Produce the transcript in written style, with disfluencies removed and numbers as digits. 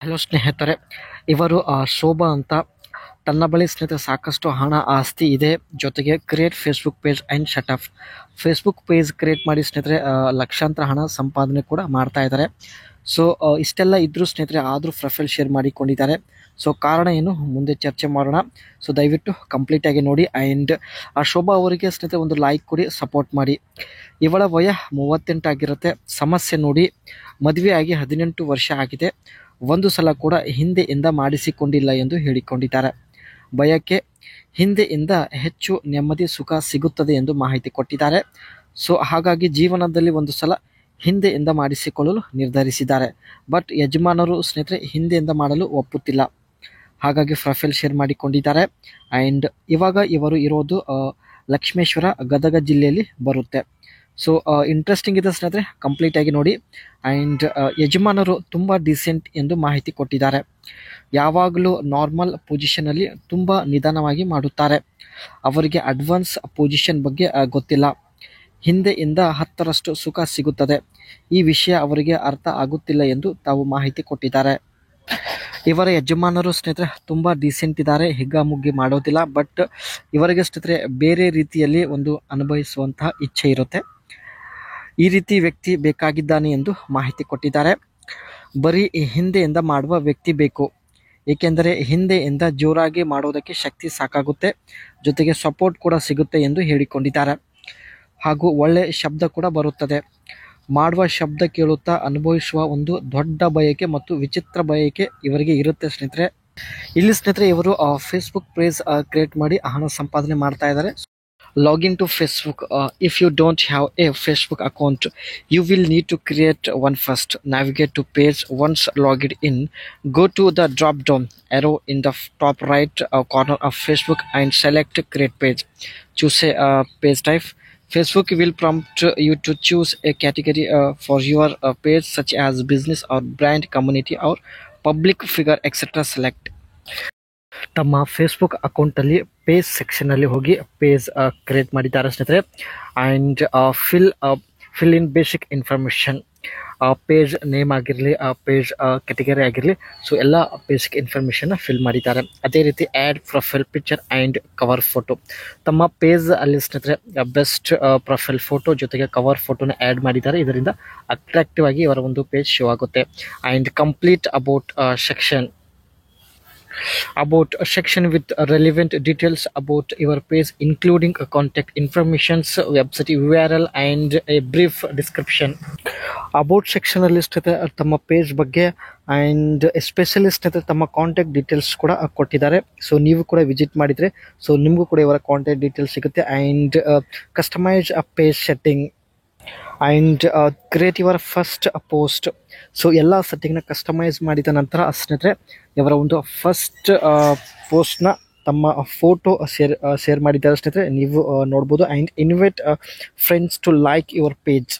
Hello ಸ್ನೇಹಿತರೆ, ಇವರು ಶೋಭಾ ಅಂತ. ತನ್ನ ಬಳಿ ಸ್ನೇಹಿತರೆ ಸಾಕಷ್ಟು ಹಣ ಆಸ್ತಿ ಇದೆ. ಜೊತೆಗೆ create Facebook page and shut of Facebook page create ಮಾಡಿ ಸ್ನೇಹಿತರೆ ಲಕ್ಷಾಂತರ ಹಣ ಸಂಪಾದನೆ ಕೂಡ ಮಾಡ್ತಾ ಇದ್ದಾರೆ. ಸೊ ಇಷ್ಟೆಲ್ಲ ಇದ್ರೂ ಸ್ನೇಹಿತರೆ ಆದರೂ ಪ್ರೊಫೈಲ್ ಶೇರ್ ಮಾಡಿಕೊಂಡಿದ್ದಾರೆ. ಸೊ ಕಾರಣ ಏನು ಮುಂದೆ ಚರ್ಚೆ ಮಾಡೋಣ. ಸೊ ದಯವಿಟ್ಟು ಕಂಪ್ಲೀಟಾಗಿ ನೋಡಿ. ಆ್ಯಂಡ್ ಆ ಶೋಭಾ ಅವರಿಗೆ ಸ್ನೇಹಿತರೆ ಒಂದು ಲೈಕ್ ಕೊಡಿ, ಸಪೋರ್ಟ್ ಮಾಡಿ. ಇವಳ ವಯ 38 ಆಗಿರುತ್ತೆ. ಸಮಸ್ಯೆ ನೋಡಿ, ಮದುವೆ ಆಗಿ 18 ವರ್ಷ ಆಗಿದೆ. ಒಂದು ಸಲ ಕೂಡ ಹಿಂದೆಯಿಂದ ಮಾಡಿಸಿಕೊಂಡಿಲ್ಲ ಎಂದು ಹೇಳಿಕೊಂಡಿದ್ದಾರೆ. ಬಯಕೆ ಹಿಂದೆಯಿಂದ ಹೆಚ್ಚು ನೆಮ್ಮದಿ ಸುಖ ಸಿಗುತ್ತದೆ ಎಂದು ಮಾಹಿತಿ ಕೊಟ್ಟಿದ್ದಾರೆ. ಸೊ ಹಾಗಾಗಿ ಜೀವನದಲ್ಲಿ ಒಂದು ಸಲ ಹಿಂದೆಯಿಂದ ಮಾಡಿಸಿಕೊಳ್ಳಲು ನಿರ್ಧರಿಸಿದ್ದಾರೆ. ಬಟ್ ಯಜಮಾನರು ಸ್ನೇಹಿತರೆ ಹಿಂದೆಯಿಂದ ಮಾಡಲು ಒಪ್ಪುತ್ತಿಲ್ಲ. ಹಾಗಾಗಿ ಪ್ರೊಫೈಲ್ ಶೇರ್ ಮಾಡಿಕೊಂಡಿದ್ದಾರೆ. ಆ್ಯಂಡ್ ಇವಾಗ ಇವರು ಇರೋದು ಲಕ್ಷ್ಮೇಶ್ವರ, ಗದಗ ಜಿಲ್ಲೆಯಲ್ಲಿ ಬರುತ್ತೆ. ಸೊ ಇಂಟ್ರೆಸ್ಟಿಂಗ್ ಇದೆ ಸ್ನೇಹಿತರೆ, ಕಂಪ್ಲೀಟಾಗಿ ನೋಡಿ. ಆ್ಯಂಡ್ ಯಜಮಾನರು ತುಂಬ ಡಿಸೆಂಟ್ ಎಂದು ಮಾಹಿತಿ ಕೊಟ್ಟಿದ್ದಾರೆ. ಯಾವಾಗಲೂ ನಾರ್ಮಲ್ ಪೊಸಿಷನಲ್ಲಿ ತುಂಬ ನಿಧಾನವಾಗಿ ಮಾಡುತ್ತಾರೆ. ಅವರಿಗೆ ಅಡ್ವಾನ್ಸ್ ಪೊಸಿಷನ್ ಬಗ್ಗೆ ಗೊತ್ತಿಲ್ಲ. ಹಿಂದೆಯಿಂದ 10ರಷ್ಟು ಸುಖ ಸಿಗುತ್ತದೆ. ಈ ವಿಷಯ ಅವರಿಗೆ ಅರ್ಥ ಆಗುತ್ತಿಲ್ಲ ಎಂದು ತಾವು ಮಾಹಿತಿ ಕೊಟ್ಟಿದ್ದಾರೆ. ಇವರ ಯಜಮಾನರು ಸ್ನೇಹಿತರೆ ತುಂಬ ಡಿಸೆಂಟ್ ಇದ್ದಾರೆ, ಹಿಗ್ಗಾಮುಗ್ಗಿ ಮಾಡೋದಿಲ್ಲ. ಬಟ್ ಇವರಿಗೆ ಸ್ನೇಹಿತರೆ ಬೇರೆ ರೀತಿಯಲ್ಲಿ ಒಂದು ಅನುಭವಿಸುವಂತಹ ಇಚ್ಛೆ ಇರುತ್ತೆ. ಈ ರೀತಿ ವ್ಯಕ್ತಿ ಬೇಕಾಗಿದ್ದಾನೆ ಎಂದು ಮಾಹಿತಿ ಕೊಟ್ಟಿದ್ದಾರೆ. ಬರೀ ಹಿಂದೆಯಿಂದ ಮಾಡುವ ವ್ಯಕ್ತಿ ಬೇಕು, ಏಕೆಂದರೆ ಹಿಂದೆಯಿಂದ ಜೋರಾಗಿ ಮಾಡೋದಕ್ಕೆ ಶಕ್ತಿ ಸಾಕಾಗುತ್ತೆ, ಜೊತೆಗೆ ಸಪೋರ್ಟ್ ಕೂಡ ಸಿಗುತ್ತೆ ಎಂದು ಹೇಳಿಕೊಂಡಿದ್ದಾರೆ. ಹಾಗೂ ಒಳ್ಳೆ ಶಬ್ದ ಕೂಡ ಬರುತ್ತದೆ. ಮಾಡುವ ಶಬ್ದ ಕೇಳುತ್ತಾ ಅನುಭವಿಸುವ ಒಂದು ದೊಡ್ಡ ಬಯಕೆ ಮತ್ತು ವಿಚಿತ್ರ ಬಯಕೆ ಇವರಿಗೆ ಇರುತ್ತೆ ಸ್ನೇಹಿತರೆ. ಇಲ್ಲಿ ಸ್ನೇಹಿತರೆ ಇವರು ಫೇಸ್ಬುಕ್ ಪೇಜ್ ಕ್ರಿಯೇಟ್ ಮಾಡಿ ಹಣ ಸಂಪಾದನೆ ಮಾಡ್ತಾ ಇದ್ದಾರೆ. Login to Facebook. If you don't have a Facebook account, you will need to create one first. Navigate to page. Once logged in, go to the drop down arrow in the top right corner of Facebook and select create page. Choose a page type. Facebook will prompt you to choose a category for your page, such as business or brand, community or public figure, etc. Select. ತಮ್ಮ Facebook ಅಕೌಂಟಲ್ಲಿ page ಸೆಕ್ಷನಲ್ಲಿ ಹೋಗಿ page create ಮಾಡಿದ್ದಾರೆ ಸ್ನೇಹಿತರೆ. And fill in basic information, page name ಆಗಿರಲಿ, page category ಆಗಿರಲಿ, so ಎಲ್ಲ basic ಇನ್ಫಾರ್ಮೇಷನ್ನ fill ಮಾಡಿದ್ದಾರೆ. ಅದೇ ರೀತಿ add profile picture and cover photo. ತಮ್ಮ ಪೇಜ್ ಅಲ್ಲಿ ಸ್ನೇಹಿತರೆ ಬೆಸ್ಟ್ ಪ್ರೊಫೈಲ್ ಫೋಟೋ ಜೊತೆಗೆ ಕವರ್ ಫೋಟೋನ ಆ್ಯಡ್ ಮಾಡಿದ್ದಾರೆ. ಇದರಿಂದ ಅಟ್ರಾಕ್ಟಿವ್ ಆಗಿ ಇವರ ಒಂದು ಪೇಜ್ ಶೋ ಆಗುತ್ತೆ. And complete about a section with relevant details about your page, including contact information, website URL and a brief description. About ಸೆಕ್ಷನಲ್ಲಿ ಸ್ನೇಹಿತರೆ ತಮ್ಮ ಪೇಜ್ ಬಗ್ಗೆ ಆ್ಯಂಡ್ ಎಸ್ಪೆಷಲಿ ಸ್ನೇಹಿತರೆ ತಮ್ಮ ಕಾಂಟ್ಯಾಕ್ಟ್ ಡೀಟೇಲ್ಸ್ ಕೂಡ ಕೊಟ್ಟಿದ್ದಾರೆ. ಸೊ ನೀವು ಕೂಡ ವಿಸಿಟ್ ಮಾಡಿದರೆ ಸೊ ನಿಮಗೂ ಕೂಡ ಇವರ ಕಾಂಟ್ಯಾಕ್ಟ್ ಡೀಟೇಲ್ಸ್ ಸಿಗುತ್ತೆ. And customise a page setting and create your first post. So ಎಲ್ಲ ಸೆಟ್ಟಿಂಗ್ನ ಕಸ್ಟಮೈಸ್ ಮಾಡಿದ ನಂತರ ಸ್ನೇಹಿತರೆ ಇವರ ಒಂದು ಫಸ್ಟ್ ಪೋಸ್ಟ್ನ ತಮ್ಮ ಫೋಟೋ ಶೇರ್ ಮಾಡಿದ್ದಾರೆ ಸ್ನೇಹಿತರೆ, ನೀವು ನೋಡ್ಬೋದು. And invite friends to like your page.